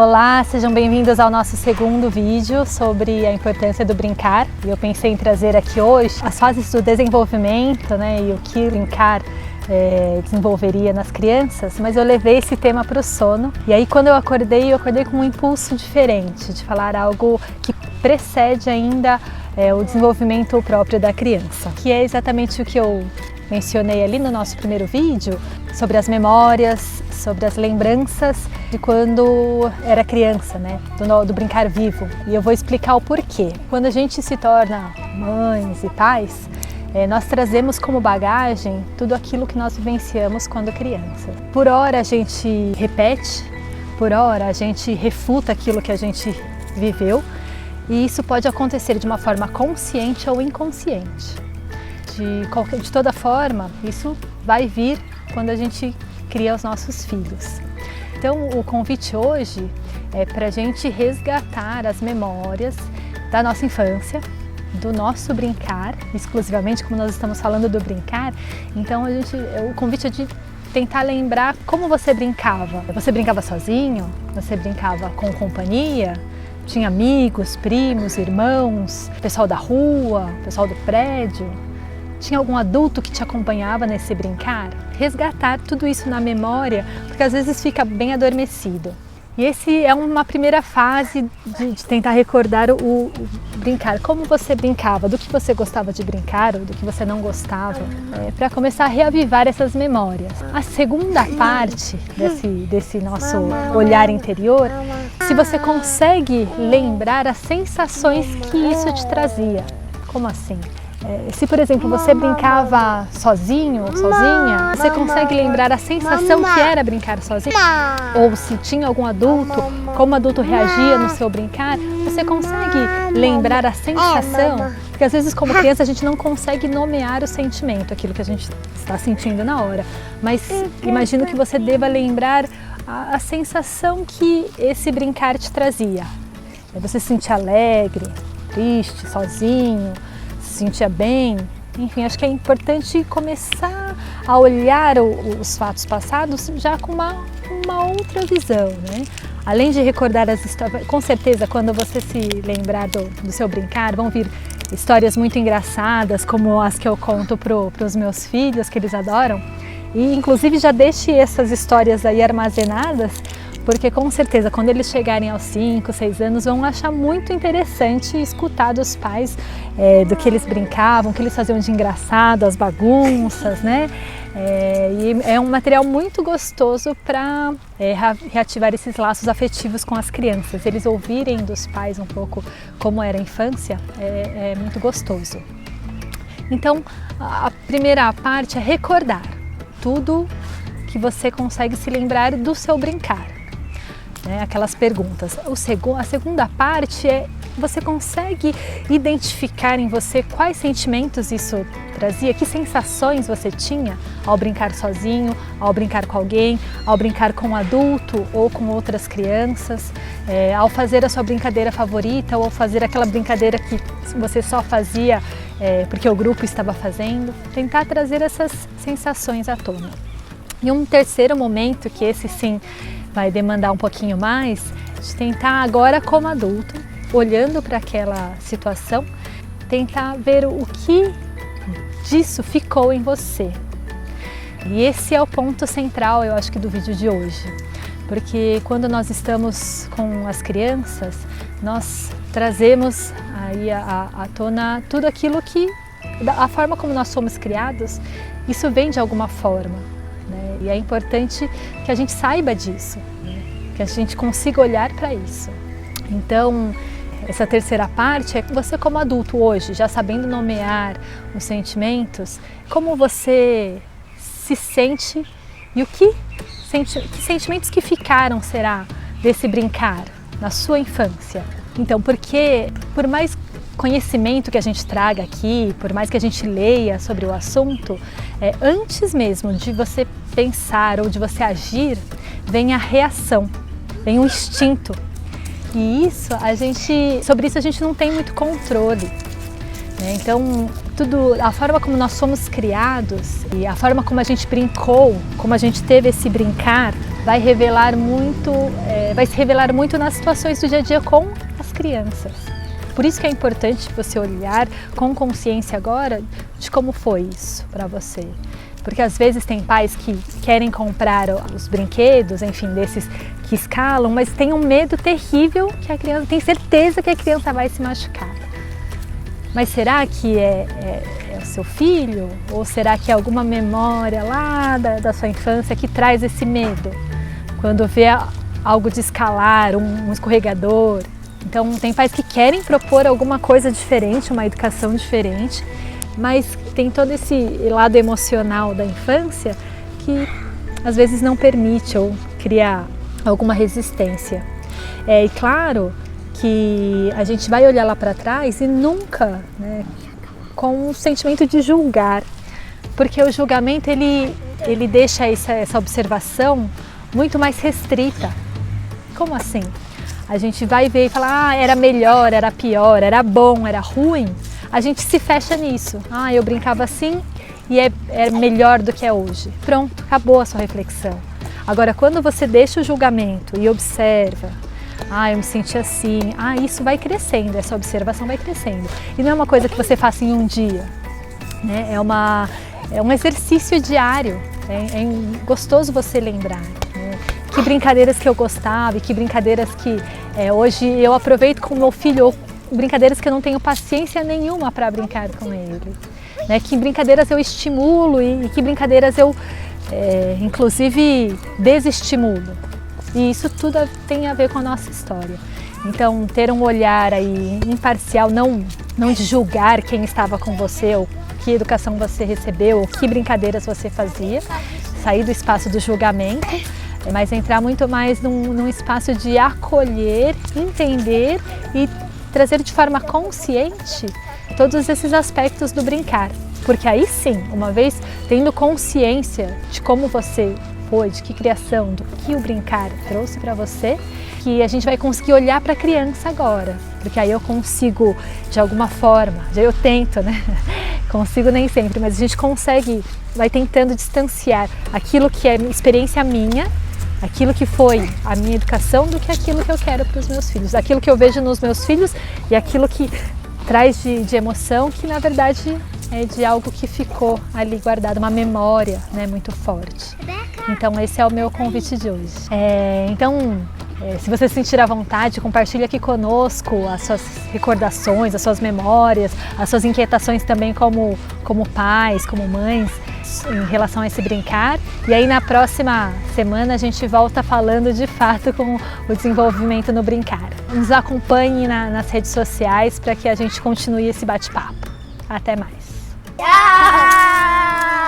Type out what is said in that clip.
Olá, sejam bem-vindos ao nosso segundo vídeo sobre a importância do brincar. E eu pensei em trazer aqui hoje as fases do desenvolvimento, e o que brincar desenvolveria nas crianças, mas eu levei esse tema para o sono. E aí quando eu acordei com um impulso diferente, de falar algo que precede ainda o desenvolvimento próprio da criança, que é exatamente o que eu mencionei ali no nosso primeiro vídeo, sobre as memórias, sobre as lembranças de quando era criança, do brincar vivo. E eu vou explicar o porquê. Quando a gente se torna mães e pais, nós trazemos como bagagem tudo aquilo que nós vivenciamos quando criança. Por hora a gente repete, por hora a gente refuta aquilo que a gente viveu, e isso pode acontecer de uma forma consciente ou inconsciente. De toda forma, isso vai vir quando a gente cria os nossos filhos. Então, o convite hoje é para a gente resgatar as memórias da nossa infância, do nosso brincar, exclusivamente como nós estamos falando do brincar. Então, o convite é de tentar lembrar como você brincava. Você brincava sozinho? Você brincava com companhia? Tinha amigos, primos, irmãos, pessoal da rua, pessoal do prédio? Tinha algum adulto que te acompanhava nesse brincar? Resgatar tudo isso na memória, porque às vezes fica bem adormecido. E esse é uma primeira fase de tentar recordar o brincar. Como você brincava, do que você gostava de brincar ou do que você não gostava, para começar a reavivar essas memórias. A segunda parte desse nosso olhar interior, se você consegue lembrar as sensações que isso te trazia. Como assim? Se, por exemplo, você brincava sozinho ou sozinha, você consegue lembrar a sensação que era brincar sozinho? Ou se tinha algum adulto, como o adulto reagia no seu brincar, você consegue lembrar a sensação? Porque às vezes como criança a gente não consegue nomear o sentimento, aquilo que a gente está sentindo na hora. Mas imagino que você deva lembrar a sensação que esse brincar te trazia. Você se sentia alegre, triste, sozinho, se sentia bem, enfim, acho que é importante começar a olhar os fatos passados já com uma outra visão, Além de recordar as histórias, com certeza quando você se lembrar do seu brincar, vão vir histórias muito engraçadas, como as que eu conto para os meus filhos, que eles adoram, e inclusive já deixe essas histórias aí armazenadas, porque com certeza quando eles chegarem aos 5, 6 anos vão achar muito interessante escutar dos pais do que eles brincavam, o que eles faziam de engraçado, as bagunças, E é um material muito gostoso para reativar esses laços afetivos com as crianças. Eles ouvirem dos pais um pouco como era a infância, é muito gostoso. Então, a primeira parte é recordar tudo que você consegue se lembrar do seu brincar. Aquelas perguntas. A segunda parte é você consegue identificar em você quais sentimentos isso trazia, que sensações você tinha ao brincar sozinho, ao brincar com alguém, ao brincar com um adulto ou com outras crianças, ao fazer a sua brincadeira favorita ou ao fazer aquela brincadeira que você só fazia porque o grupo estava fazendo. Tentar trazer essas sensações à tona. E um terceiro momento, que esse sim vai demandar um pouquinho mais, de tentar agora como adulto, olhando para aquela situação, tentar ver o que disso ficou em você. E esse é o ponto central, eu acho que do vídeo de hoje. Porque quando nós estamos com as crianças, nós trazemos aí à tona tudo aquilo que, a forma como nós somos criados, isso vem de alguma forma. E é importante que a gente saiba disso, que a gente consiga olhar para isso. Então, essa terceira parte é que você como adulto hoje, já sabendo nomear os sentimentos, como você se sente e que sentimentos que ficaram, será, desse brincar na sua infância. Então, porque por mais conhecimento que a gente traga aqui, por mais que a gente leia sobre o assunto, antes mesmo de você pensar ou de você agir, vem a reação, vem o instinto. E sobre isso a gente não tem muito controle. Então, a forma como nós somos criados e a forma como a gente brincou, como a gente teve esse brincar, vai revelar muito vai se revelar muito nas situações do dia a dia com as crianças. Por isso que é importante você olhar com consciência agora de como foi isso para você. Porque às vezes tem pais que querem comprar os brinquedos, enfim, desses que escalam, mas tem um medo terrível que a criança tem certeza que a criança vai se machucar. Mas será que é o seu filho? Ou será que é alguma memória lá da sua infância que traz esse medo? Quando vê algo de escalar, um escorregador. Então tem pais que querem propor alguma coisa diferente, uma educação diferente, mas tem todo esse lado emocional da infância que às vezes não permite ou cria alguma resistência. E claro que a gente vai olhar lá para trás e nunca, né, com um sentimento de julgar, porque o julgamento ele deixa essa observação muito mais restrita. Como assim? A gente vai ver e falar, era melhor, era pior, era bom, era ruim. A gente se fecha nisso. Eu brincava assim e é melhor do que é hoje. Pronto, acabou a sua reflexão. Agora, quando você deixa o julgamento e observa, eu me senti assim, isso vai crescendo, essa observação vai crescendo. E não é uma coisa que você faça em um dia, né? É um exercício diário, é gostoso você lembrar, né? Que brincadeiras que eu gostava e que brincadeiras que hoje eu aproveito com o meu filho, ou brincadeiras que eu não tenho paciência nenhuma para brincar com ele, né? Que brincadeiras eu estimulo e que brincadeiras eu, inclusive, desestimulo. E isso tudo tem a ver com a nossa história. Então, ter um olhar aí imparcial, não de julgar quem estava com você, ou que educação você recebeu, ou que brincadeiras você fazia, sair do espaço do julgamento, mas entrar muito mais num espaço de acolher, entender e trazer de forma consciente todos esses aspectos do brincar. Porque aí sim, uma vez tendo consciência de como você foi, de que criação, do que o brincar trouxe para você, que a gente vai conseguir olhar para a criança agora. Porque aí eu consigo, de alguma forma, eu tento, né? Consigo nem sempre, mas a gente consegue, vai tentando distanciar aquilo que é experiência minha, aquilo que foi a minha educação, do que aquilo que eu quero para os meus filhos. Aquilo que eu vejo nos meus filhos e aquilo que traz de emoção, que na verdade é de algo que ficou ali guardado, uma memória, né, muito forte. Então esse é o meu convite de hoje. Se você se sentir à vontade, compartilhe aqui conosco as suas recordações, as suas memórias, as suas inquietações também como pais, como mães, em relação a esse brincar. E aí na próxima semana a gente volta falando de fato com o desenvolvimento no brincar. Nos acompanhe nas redes sociais para que a gente continue esse bate-papo. Até mais! Tchau!